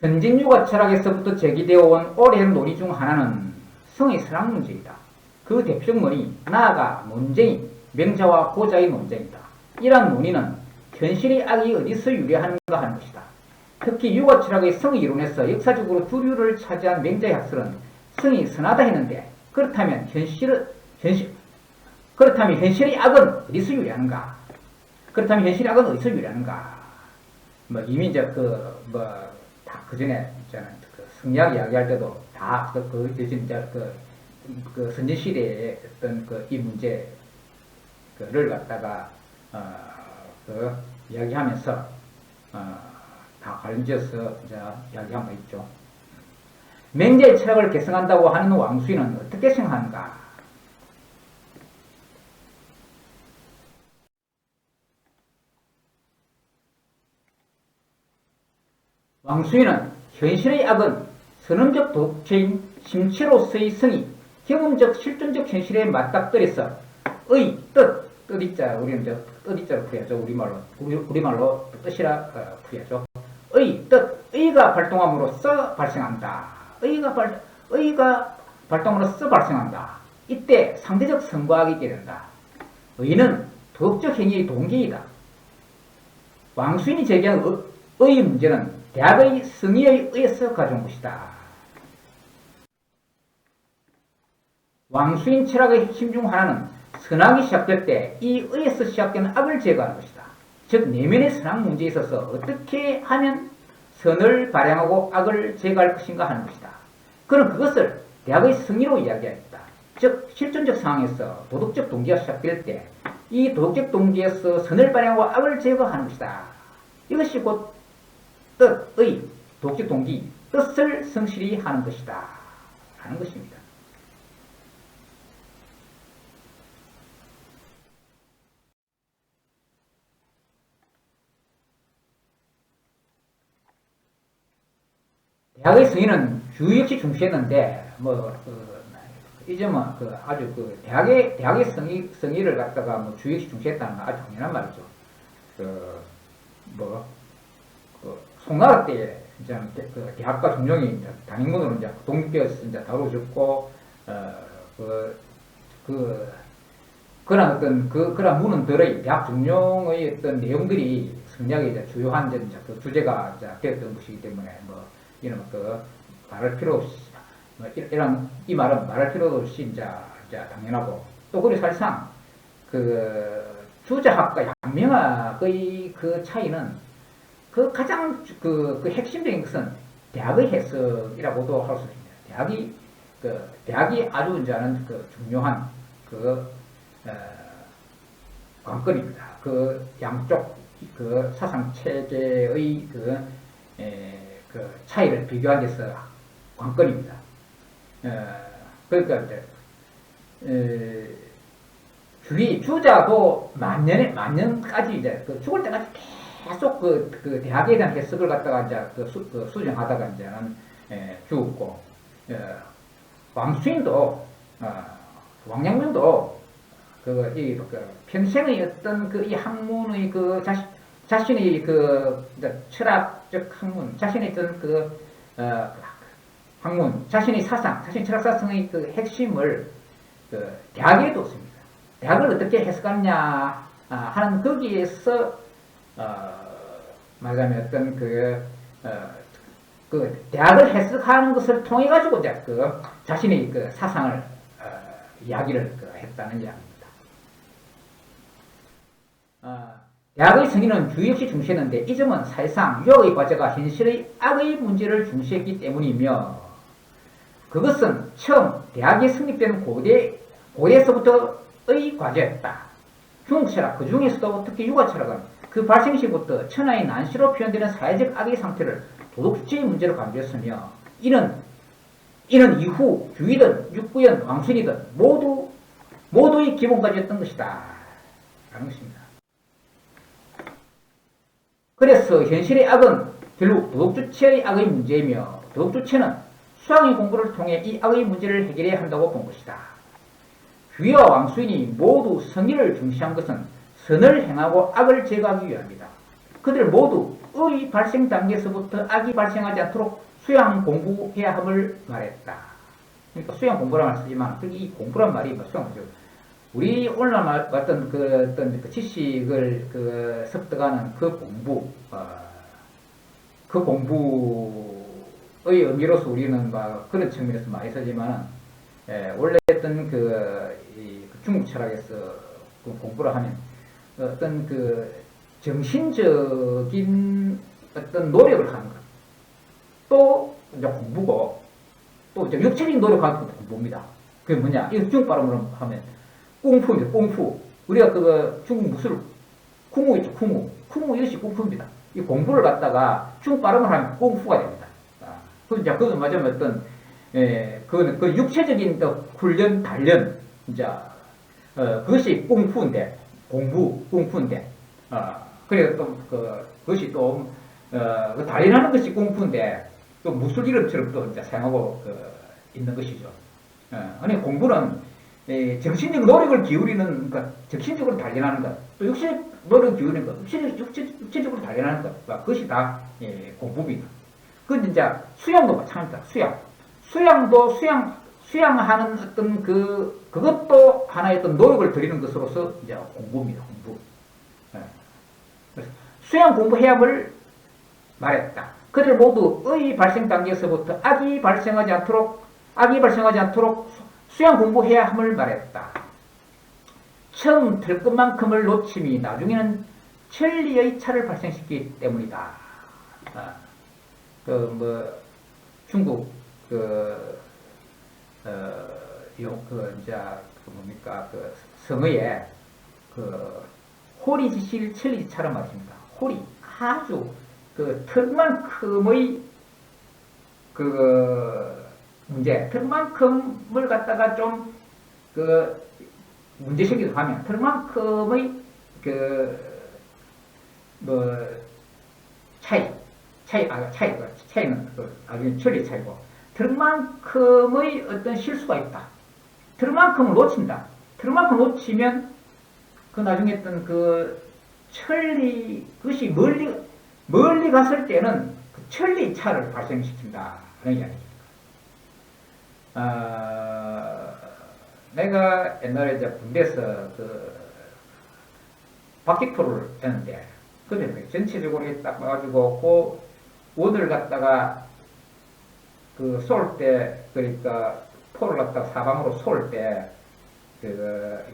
선진유가 철학에서부터 제기되어 온 오랜 논의 중 하나는 성의 선악 문제이다. 그 대표문이 나아가 논쟁이 명자와 고자의 논쟁이다. 이러한 논의는 현실의 악이 어디서 유래하는가 하는 것이다. 특히 유가 철학의 성의 이론에서 역사적으로 주류를 차지한 명자의 학설은 성이 선하다 했는데 그렇다면 현실의 악은 어디서 유래하는가? 그렇다면 현실의 악은 어디서 유래하는가? 이미 이제 다 그전에 저는 성리학 이야기할 때도 다 선진시대의 어떤 이 문제를 갖다가 이야기하면서 다 관련지어서 이야기한 거 있죠. 맹자의 철학을 계승한다고 하는 왕수인은 어떻게 생각하는가? 왕수인은 현실의 악은 선언적 도체인 심체로서의 성이 경험적 실존적 현실에 맞닥뜨려서 뜻이자 우리는 뜻이자로 풀이하죠. 우리말로 뜻이라 풀이하죠. 의가 발동함으로써 발생한다. 의가 발동함으로써 발생한다. 이때 상대적 선과학이 있게 된다. 의는 도덕적 행위의 동기이다. 왕수인이 제기한 의의 문제는 대학의 성의에 의해서 가져온 것이다. 왕수인 철학의 핵심 중 하나는 선악이 시작될 때 이 의에서 시작되는 악을 제거하는 것이다. 즉 내면의 선악 문제에 있어서 어떻게 하면 선을 발행하고 악을 제거할 것인가 하는 것이다. 그는 그것을 대학의 성의로 이야기하였다. 즉 실존적 상황에서 도덕적 동기가 시작될 때 이 도덕적 동기에서 선을 발행하고 악을 제거하는 것이다. 이것이 곧 뜻의 도덕적 동기, 뜻을 성실히 하는 것이다. 하는 것입니다. 대학의 성의는 주의 역시 중시했는데, 이 점은 아주 대학의 성의를 갖다가 주의 역시 중시했다는 건 아주 당연한 말이죠. 송나라 때 이제 대학과 중종이 단행문으로 이제 독립되어서 이제 다루어졌고, 그런 문헌들의 대학 중용의 어떤 내용들이 성리학의 이제 주요한 이제 주제가 이제 되었던 것이기 때문에 이런 말할 필요 없이 이 말은 말할 필요도 없이 이제 당연하고 또 그리고 사실상 주자학과 양명학의 그 차이는 가장 핵심적인 것은 대학의 해석이라고도 할 수 있습니다. 대학이 아주 이제 중요한 관건입니다. 양쪽 사상 체계의 차이를 비교한 데서 관건입니다. 그러니까 이제 주자도 만년까지 이제 죽을 때까지 계속 대학에 대한 해석을 갖다가 이제 수정하다가 이제는 죽었고, 왕수인도 왕陽明도 평생의 어떤 이 학문의 자신의 철학적 학문, 자신의 어떤 학문, 자신의 사상, 자신의 철학 사상의 핵심을 대학에 뒀습니다. 대학을 어떻게 해석하느냐 하는 거기에서 말하자면 어떤 대학을 해석하는 것을 통해 가지고 이제 자신의 사상을 이야기를 했다는 이야기입니다. 대학의 성의는 주의 역시 중시했는데 이 점은 사실상 유학의 과제가 현실의 악의 문제를 중시했기 때문이며, 그것은 처음 대학이 성립된 고대에서부터의 과제였다. 중국 철학, 그 중에서도 특히 유가 철학은 그 발생 시부터 천하의 난시로 표현되는 사회적 악의 상태를 도덕주체의 문제로 강조했으며, 이는 이후 주의든 육부연, 왕순이든 모두의 기본까지였던 것이다. 라는 것입니다. 그래서 현실의 악은 결국 도덕주체의 악의 문제이며, 도덕주체는 수학의 공부를 통해 이 악의 문제를 해결해야 한다고 본 것이다. 주의와 왕수인이 모두 성의를 중시한 것은 선을 행하고 악을 제거하기 위함이다. 그들 모두 의 발생 단계에서부터 악이 발생하지 않도록 수양 공부해야 함을 말했다. 그러니까 수양 공부란 말 쓰지만 이 공부란 말이 뭐 수양 공부. 우리 오늘날 봤던 그 어떤 그 지식을 그 습득하는 그 공부, 그 공부의 의미로서 우리는 막 그런 측면에서 많이 쓰지만, 원래 어떤 그 중국 철학에서 그 공부를 하면 어떤 그 정신적인 어떤 노력을 하는 것, 또 이제 공부고, 또 이제 육체적인 노력하는 것도 공부입니다. 그게 뭐냐? 이 중국 발음으로 하면 꽁푸입니다. 꽁푸. 우리가 그 중국 무술 쿠무 있죠. 쿠무 이것이 꽁푸입니다. 이 공부를 갖다가 중국 발음을 하면 꽁푸가 됩니다. 그건 맞으면 어떤 그 육체적인 훈련, 단련, 이제 그것이 꽁푸인데, 공부 꽁푸인데, 그래 또 그것이 또 단련하는 것이 꽁푸인데, 또 무술 이름처럼 또 이제 사용하고 있는 것이죠. 아니 공부는 정신적 노력을 기울이는, 그러니까 정신적으로 단련하는 것, 또 육체적 노력을 기울이는 것, 육체적으로 단련하는 것, 그것이 다 공부입니다. 그건 이제 수양도 마찬가지다. 수양하는 어떤 그것도 하나의 어떤 노력을 들이는 것으로서 이제 공부입니다. 공부. 그래서 수양 공부해야 함을 말했다. 그들 모두 의 발생 단계에서부터 악이 발생하지 않도록 수양 공부해야 함을 말했다. 처음 들 것만큼을 놓침이 나중에는 천리의 차를 발생시키기 때문이다. 중국 성어에 호리지실 천리지차란 말입니다. 호리, 아주 턱만큼의 문제, 턱만큼을 갖다가 좀 문제 생기도 하면 턱만큼의 차이는 아주 천리 차이고, 턱만큼의 어떤 실수가 있다. 턱만큼을 놓친다. 턱만큼 놓치면 그 나중에 어떤 그것이 멀리 갔을 때는 그 천리 차를 발생시킨다. 그런 이야기입니다. 내가 옛날에 이제 군대에서 박격포를 했는데, 그때 전체적으로 딱 와가지고, 원을 갖다가 쏠 때, 그러니까 포를 갖다가 사방으로 쏠 때,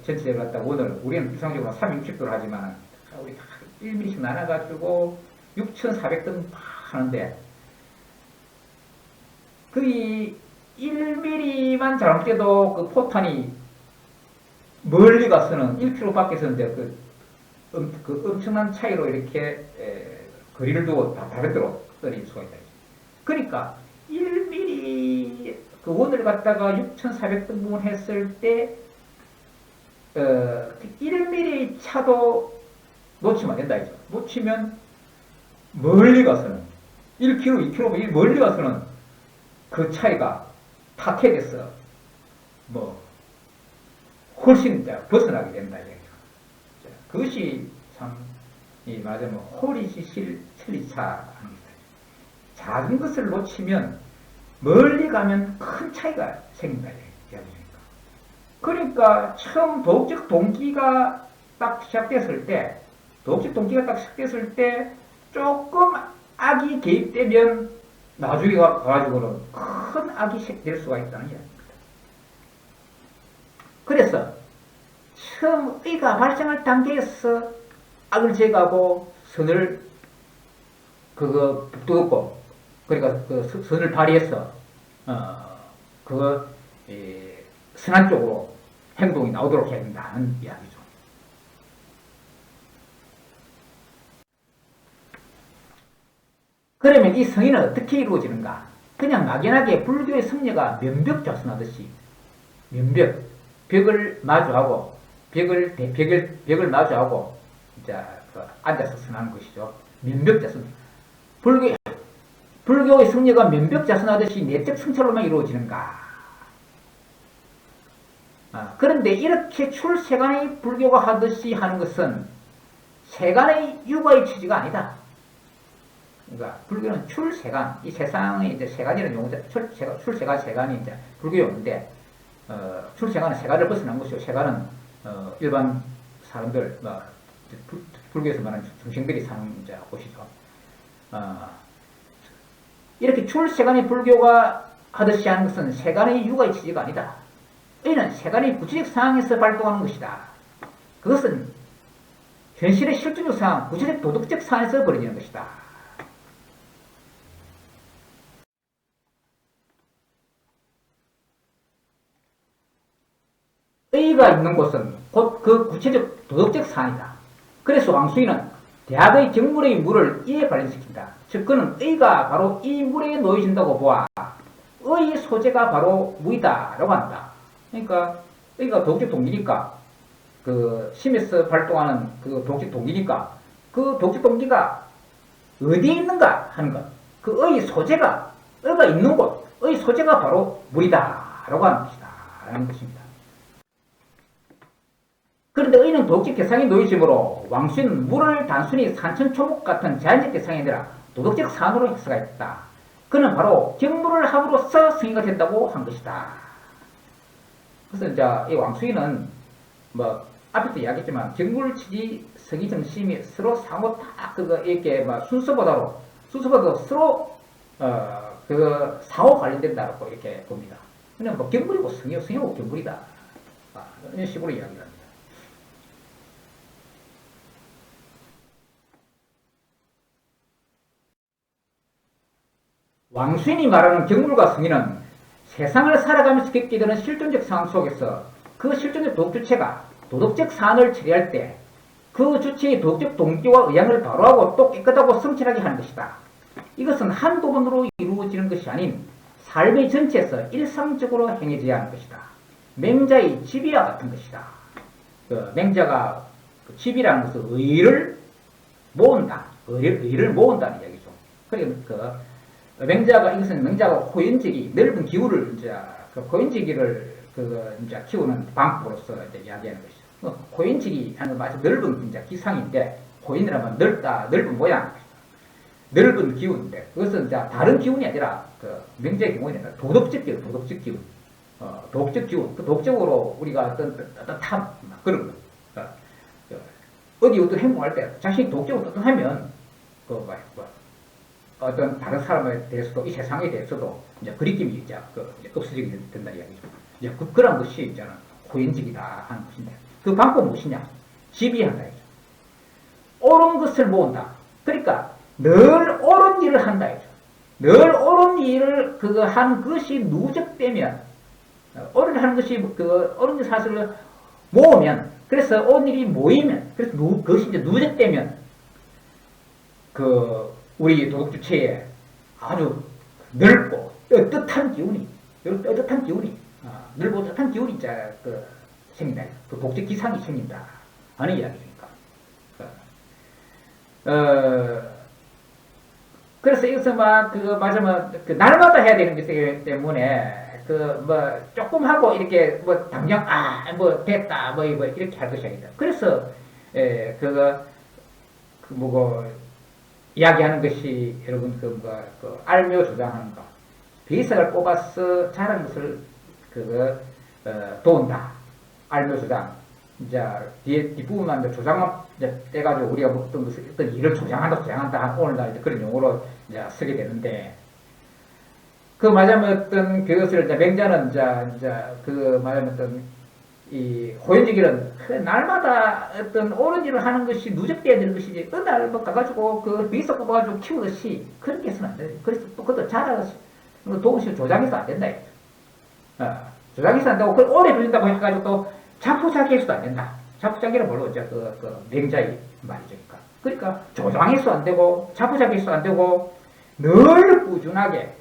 전체적으로 갖다가 원을, 우리는 일상적으로 360도를 하지만, 우리 다 1mm씩 나눠가지고 6,400등 하는데, 그 1mm만 잘못해도 그 포탄이 멀리 가서는 1km 밖에서 이제 그 엄청난 차이로 이렇게 거리를 두고 다 다른 데로 떨어질 수가 있다. 그러니까 1mm 그 원을 갖다가 6,400등분 했을 때 1mm 차도 놓치면 안 된다. 놓치면 멀리 가서는 1km, 2km 멀리 가서는 그 차이가 타켓에서 훨씬 벗어나게 된다. 그것이 참, 말하자면 호리지실 천리차. 작은 것을 놓치면 멀리 가면 큰 차이가 생긴다. 그러니까 처음 도덕적 동기가 딱 시작됐을 때, 조금 악이 개입되면 나중에 가가지고는 큰 악이 될 수가 있다는 이야기입니다. 그래서 처음 의가 발생할 단계에서 악을 제거하고 선을 북돋고, 그러니까 선을 발휘해서 선한 쪽으로 행동이 나오도록 해야 된다는 이야기죠. 그러면 이 성인은 어떻게 이루어지는가? 그냥 막연하게 불교의 성녀가 면벽좌선하듯이 벽을 마주하고 벽을 마주하고 이제 앉아서 선하는 것이죠. 면벽좌선. 불교의 성녀가 면벽좌선하듯이 내적 성찰로만 이루어지는가? 그런데 이렇게 출세간의 불교가 하듯이 하는 것은 세간의 육아의 취지가 아니다. 그러니까 불교는 출세간, 이 세상의 이제 세간이라는 용어인데 출세가 세간이 이제 불교 용어인데 출세간은 세간을 벗어난 것이고 세간은 일반 사람들 불교에서 말하는 중생들이 사는 이제 곳이죠. 이렇게 출세간의 불교가 하듯이 하는 것은 세간의 유가의 취지가 아니다. 이는 세간의 구체적 상황에서 발동하는 것이다. 그것은 현실의 실존적 상황, 구체적 도덕적 상황에서 벌어지는 것이다. 의가 있는 곳은 곧 그 구체적 도덕적 상황이다. 그래서 왕수인은 대학의 정물의 물을 이에 관련시킨다. 즉 그는 의가 바로 이 물에 놓여진다고 보아 의의 소재가 바로 무이다 라고 한다. 그러니까 의가 도덕적 동기니까 그 심에서 발동하는 그 도덕적 동기니까 그 도덕적 동기가 어디에 있는가 하는 것. 그 의의 소재가 의가 있는 곳, 의의 소재가 바로 물이다 라고 하는 것이다 라는 것입니다. 그런데 의는 도덕적 개상이 놓여지므로 왕수는 물을 단순히 산천초목 같은 자연적 개상이 아니라 도덕적 산으로 해석가 있다. 그는 바로 정물을 함으로써 승의가 된다고 한 것이다. 그래서 이제 이 왕수인은 뭐 앞에도 이야기했지만 정물치지 성의정심이 서로 상호 다 그거 이렇게 막 순서보다도 서로 그 상호 관련된다고 이렇게 봅니다. 그냥 뭐 경물이고 성의고 경물이다. 이런 식으로 이야기를 합니다. 왕수인이 말하는 경물과 성의는 세상을 살아가면서 겪게 되는 실존적 상황 속에서 그 실존적 도덕주체가 도덕적 사안을 처리할 때 그 주체의 도덕적 동기와 의향을 바로하고 또 깨끗하고 성실하게 하는 것이다. 이것은 한 부분으로 이루어지는 것이 아닌 삶의 전체에서 일상적으로 행해져야 하는 것이다. 맹자의 지비와 같은 것이다. 그 맹자가 그 지비라는 것은 의를 모은다. 의를 모은다는 이야기죠. 그러니까 맹자가 이것은 맹자가 호연지기 넓은 기울을 이제 그 호연지기를 이제 키우는 방법으로서 이제 이야기하는 것이죠. 호연지기 하는 건 마치 넓은 이제 기상인데 호연이라면 넓은 모양, 넓은 기운인데 그것은 이제 다른 기운이 아니라 그 맹자의 경우에는 도덕적 기운, 도덕적 기운, 그 도덕적으로 우리가 어떤 탐 그런 거. 어디 어떤 행동할 때 자신이 도덕적으로 어떤하면 어떤 다른 사람에 대해서도 이 세상에 대해서도 이제 그리낌이 이제 없어지게 된다 이야기죠. 이제 그런 것이 이제 호연직이다 하는 것인데 그 방법은 무엇이냐? 지비한다 이죠. 옳은 것을 모은다. 그러니까 늘 옳은 일을 한다 이죠. 늘 옳은 일을 한 것이 누적되면 옳은 하는 것이 옳은 사실을 모으면 그래서 옳은 일이 모이면 그래서 그것이 이제 누적되면 우리 도덕주체에 아주 넓고 뜨뜻한 기운이, 넓고 뜨뜻한 기운이 이제 생긴다. 그 도덕적 기상이 생긴다. 하는 이야기니까. 그래서 이것은 날마다 해야 되는 것이기 때문에, 조금 하고 이렇게, 당장, 됐다, 이렇게 할 것이 아니다. 그래서, 이야기하는 것이 여러분 알며 주장하는 것, 비석을 뽑아서 자라는 것을 도운다. 알며 주장. 이제 뒷부분만 조장만 떼가지고 우리가 어떤 일을 조장한다 오늘날 그런 용어로 이제 쓰게 되는데 말하면 그것을 이제 맹자는 말하면 이 호연지기는 날마다 어떤 옳은 일을 하는 것이 누적되어야 되는 것이지 어느 날 가가지고 비석 뽑아가지고 키우듯이 그렇게 해서는 안 돼. 그래서 또 그것도 자라서 도움실 조장해서 안 된다. 조장해서 안 되고 그걸 오래 빌린다고 해가지고 또 자포자기해서도 안 된다. 자포자기는 뭘로 이제 맹자의 말이죠. 그러니까 조장해서 안 되고 자포자기해서 안 되고 늘 꾸준하게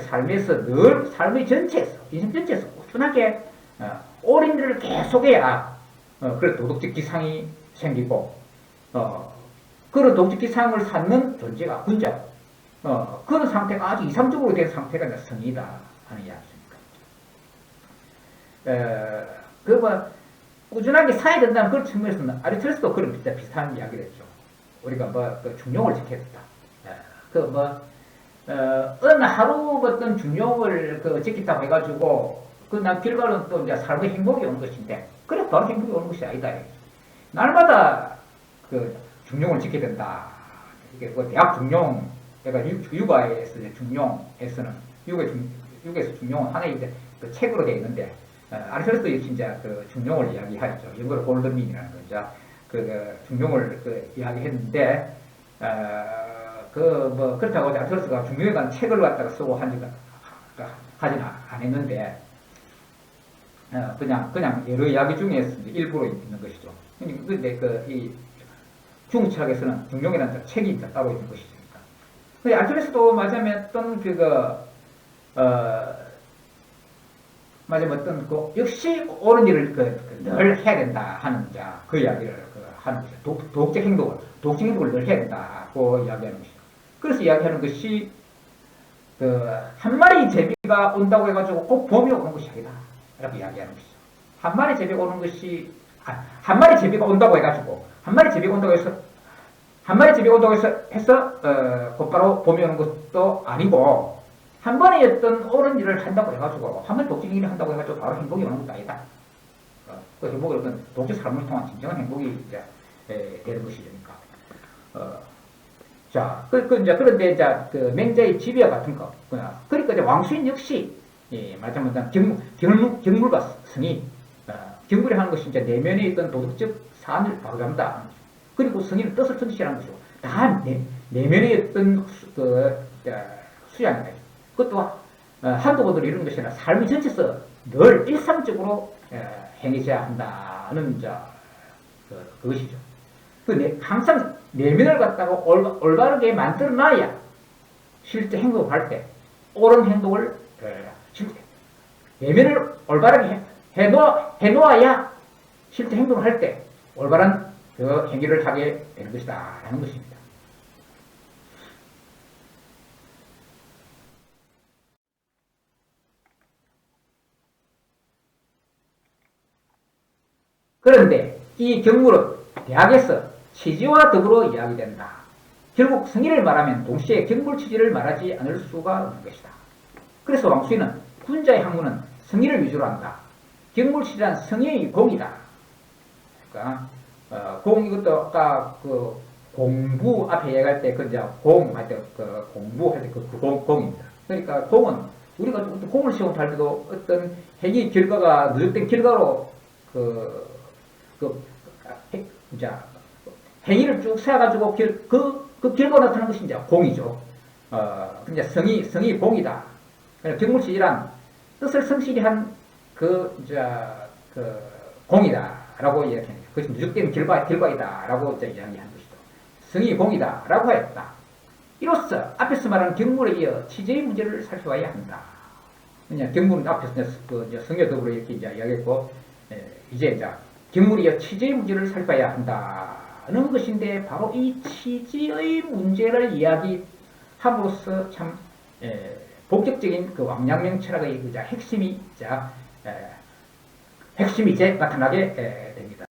삶에서 늘 삶의 전체에서 인생 전체에서 꾸준하게 옳은 일을 계속해야 그런 도덕적 기상이 생기고 그런 도덕적 기상을 쌓는 존재가 군자 그런 상태가 아주 이상적으로 된 상태가 이제 성이다 하는 이야기입니다. 꾸준하게 사야 된다는 그런 측면에서는 아리스토텔레스도 그런 비슷한 이야기를 했죠. 우리가 중용을 지켜야 된다. 어느 하루 어떤 중용을 지킨다고 해가지고, 난 결과는 또 이제 삶의 행복이 오는 것인데, 그래, 바로 행복이 오는 것이 아니다. 날마다 중용을 지켜야 된다. 이게 대학 중용, 그러니까 육아에서 중용에서는, 육에서 중용은 하나의 이제 책으로 되어 있는데, 아리스토텔레스도 역시 이제 중용을 이야기하죠. 영어로 골드민이라는 거죠. 중용을 이야기했는데, 그렇다고 아리스토텔레스가 중용에 관한 책을 갖다가 쓰고 하지는 안 했는데, 그냥 여러 이야기 중에서 일부로 있는 것이죠. 근데 이 중국철학에서는 중용이라는 책이 따로 있는 것이죠. 아리스토텔레스도 마지막에 어떤 역시 옳은 일을 늘 해야 된다 하는 그 이야기를 하는 것이죠. 도덕적 행동을 늘 해야 된다고 이야기하는 것이죠. 그래서 이야기하는 것이 한 마리 제비가 온다고 해가지고 꼭 봄이 오는 것이 아니다. 라고 이야기하는 것이죠. 한 마리 제비가 오는 것이, 한 마리 제비가 온다고 해가지고, 한 마리 제비가 온다고 해서 곧바로 봄이 오는 것도 아니고, 한 번에 어떤 옳은 일을 한다고 해가지고, 한 번 독직 일을 한다고 해가지고 바로 행복이 오는 것도 아니다. 그 행복이 어떤 독직 삶을 통한 진정한 행복이 이제 되는 것이니까. 자, 그런데 이제 맹자의 지비와 같은 거. 그러니까 이제 왕수인 역시, 말하자면 경물과 승이, 경물이 하는 것이 이제 내면에 있던 도덕적 사안을 바로잡는다. 그리고 승인은 뜻을 전치하는 것이고, 다 내면에 있던 수양이다. 그것도 한두 번으로 이루는 것이 아니라 삶의 전체에서 늘 일상적으로 행해져야 한다는 그것이죠. 항상 내면을 갖다가 올바르게 만들어놔야 실제 행동을 할 때 옳은 행동을 내면을 올바르게 해놓아야 실제 행동을 할 때 올바른 행위를 하게 되는 것이다 라는 것입니다. 그런데 이 경물은 대학에서 취지와 더불어 이야기된다. 결국 승의를 말하면 동시에 경물 취지를 말하지 않을 수가 없는 것이다. 그래서 왕수인은 군자의 학문은 승의를 위주로 한다. 경물 취지란 승의의 공이다. 그러니까 이것도 아까 공부 앞에 얘기할 때 공할 때 공부할 때 공입니다. 그러니까 공은 우리가 어떤 공을 시험할 때도 어떤 행위 결과가 누적된 결과로 행위를 쭉 세워가지고 그 결과가 나타나는 것이 이제 공이죠. 이제 성이 공이다. 경물치지란 뜻을 성실히 한 공이다라고 이야기합니다. 그것이 누적된 결과이다라고 이야기한 것이죠. 성이 공이다라고 했다. 이로써 앞에서 말한 경물에 이어 취지의 문제를 살펴봐야 한다. 그냥 경물은 앞에서 성에 더불어 이렇게 이야기했고, 이제 경물에 이어 취지의 문제를 살펴봐야 한다는 것인데, 바로 이 취지의 문제를 이야기함으로써 참 본격적인 왕양명 철학의 핵심이 이제 나타나게 됩니다.